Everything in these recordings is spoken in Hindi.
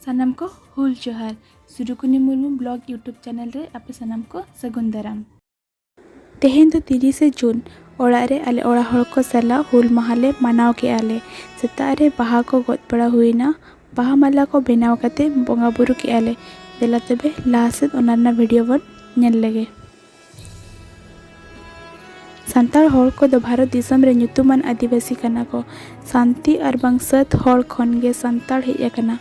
सानाम को हुल जोहार सुरुकुनी मुर्मू ब्लॉग यूट्यूब चैनल रे आपे सानाम को सगुन दाराम। तेहेन तो 30 जून ओड़ारे आले ओड़ा हड़ को सला हुल महाले मनाव के आले सेतारे बाहा को गोद बड़ा हुईना बाहा माला को बेनाव काते बोंगा बुरु के आले देला तबे लासेद ओनारना वीडियो बन नेल लगे। सान्ताड़ हड़ को दो भारत दिसम रे ᱧᱩᱛᱩᱢᱟᱱ आदिवासी कना को शांति और बांग सत हड़ खनगे सान्ताड़ हेज अकना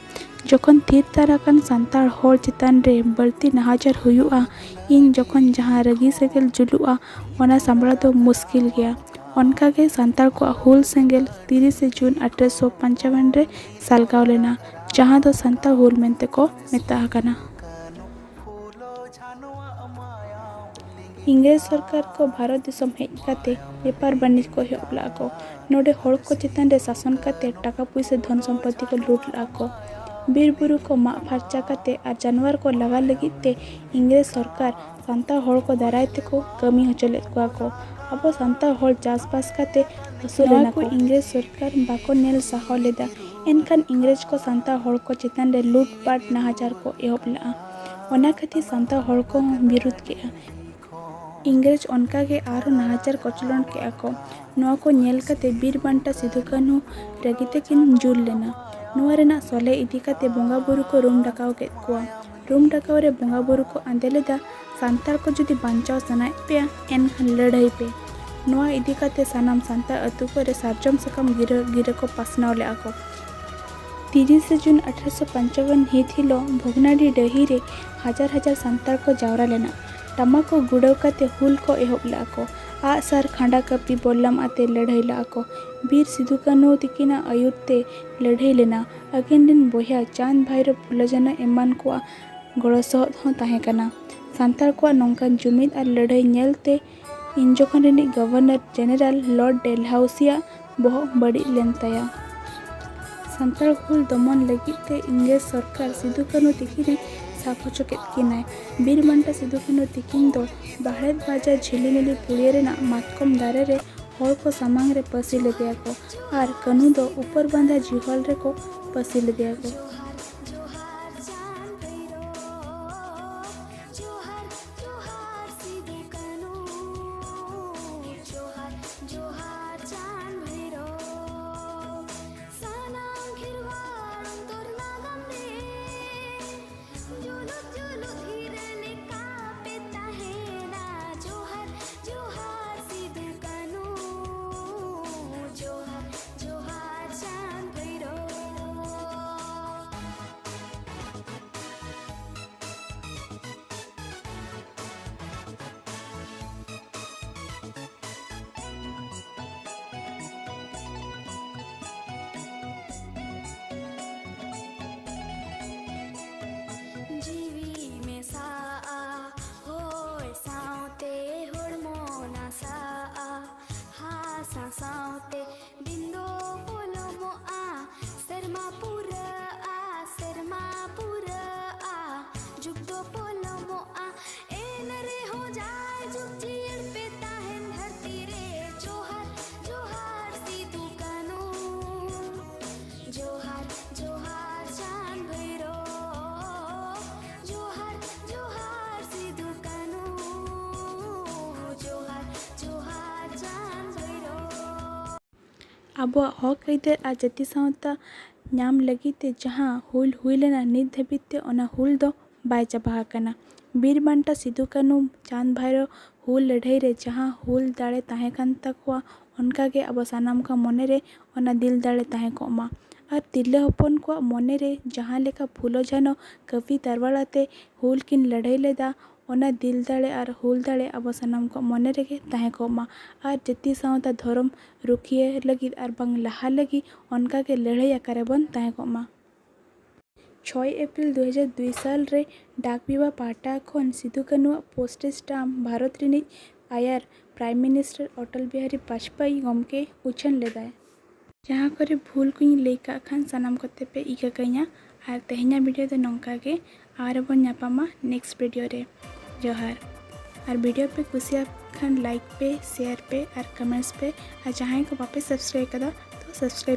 जखन थीर ताराकान सान्ताड़ हड़ चितान रे बल्ती नाहाचार हुयुआ इन जखन जहाँ रगी सेगेल जुलुआ ओना सांभळा दो मुश्किल गया। ओनकागे सान्ताड़ को हुल सेंगेल 30 जून 1855 रे सालगाव लेना जहाँ दो सान्ताड़ हुल मेंते को मेता हकना। इंग्रेज सरकार को भारत दिसम हेज काते व्यापार वाणिज को एहब ला को नोडे हड़ को चितान रे शासन काते टाका पैसा धन संपत्ति को लूट ला को बीर बुरु को माग फार्चा काते और जानवर को लगा लगिते इंग्रेज सरकार सान्ताड़ हड़ को दाराय ते को कमी होचलेत को अब सान्ताड़ हड़ चासबास काते असुलेना को इंग्रेज सरकार बाको नेल साहो लेदा एनखान इंग्रेज को सान्ताड़ हड़ को चितान रे लूटपाट नाहाचार को एहब ला ओना खातिर सान्ताड़ हड़ को विरोध केआ। इंग्रेज ओनकागे आरो नाहाचार कचलन के को नवा को नेल काते बीर बांटा सिधु कान्हू रगिते किन जुल लेना नवा रेना सोले इदी काते बोंगा बुरु को रूम डाकाव के कुआ रूम डाकाव रे बोंगा बुरु को आंदेलेदा सान्ताड़ को जुदी बांचाव सनाय पे एनखान लड़ाई पे नवा इदी काते सानाम सान्ताड़ अतु को रे सारजम सकम गिरे को पासनाव ले आको 30 जून 1855 हित हिलो भोगनाडी डही रे हजार हजार सान्ताड़ को जावरा लेना टमा को गुड़ाव काते हुल को एहब ला को आ सार खांडा कपी बोलम आते लड़ाई ला को बीर सिधु कान्हू तिकिना आयुरते लड़ाई लेना अगिन दिन बोया चांद भैरव फुलझानो एमान को गड़ो सहद हों ताहे कना सान्ताड़ को नौकान जुमिद और लड़ाई नेलते इन जोखन रेनी गवर्नर जनरल लॉर्ड डेलहाउसिया बहो बड़ी लेन ताया सान्ताड़ हुल दमन लगिते इंग्रेज सरकार सिधु कान्हू तिकिने साफ होचो केत किनाय बीर बांटा सिधु कान्हू तिकिन दो बाहरेत बाजार झिलीमिली पुड़िया रेना मातकम दारे रे हड़ को सामांग रे पसी लेदेया को और कान्हू दो ऊपर बांधा जिहल रे को पसी लेदेया को। साउते बिंदो बोलो मो आ शर्मा पूरा आ जुग दो बोलो मो आ ए नरे हो जाए जुग चीड़ पे ताहन धरती रे जोहार जोहार सिधु कान्हू जोहार जोहार चांद भैरो जोहार जोहार सिधु कान्हू जोहार जोहार चांद भैरो अब हक आइदार आ जाति सावता नाम लगिते जहाँ हुल हुई लेना नित धाबिते ओना हुल दो बाय चाबा हकना बीर बांटा सिधु कान्हू चांद भैरव हुल लड़ाई रे जहाँ हुल दाड़े ताहे कान तकवा ओनकागे अब सानाम का मने रे ओना दिल दाड़े ताहे कोमा और तिरले हपन को मने रे जहाँ लेका फुलझानो कवि दरबाराते हुल किन लड़ाई लेदा ओना दिल दाड़े और हुल दाड़े अब सानाम को मने रेगे ताहे कोमा और जति सावता धर्म रुखिए लगी और बांग लहा लगी ओनका के लड़ाई आकारे बन ताहे कोमा 6 एप्रिल 2002 साल रे डाक विभा पाटा खन सिधु कान्हू पोस्टेज स्टाम्प भारत रिनिज आयर प्राइम मिनिस्टर अटल बिहारी वाजपेयी गमके उछन लेदाय जहाँ करे भूल को लैका खान सानाम कते पे इका कइया और तेहना वीडियो दो नौका के आर बन नापामा नेक्स्ट वीडियो रे जोहार और वीडियो पे कुसिया खान लाइक पे शेयर पे और कमेंट्स पे और जहाँ को वापस सब्सक्राइब कदा तो सब्सक्राइब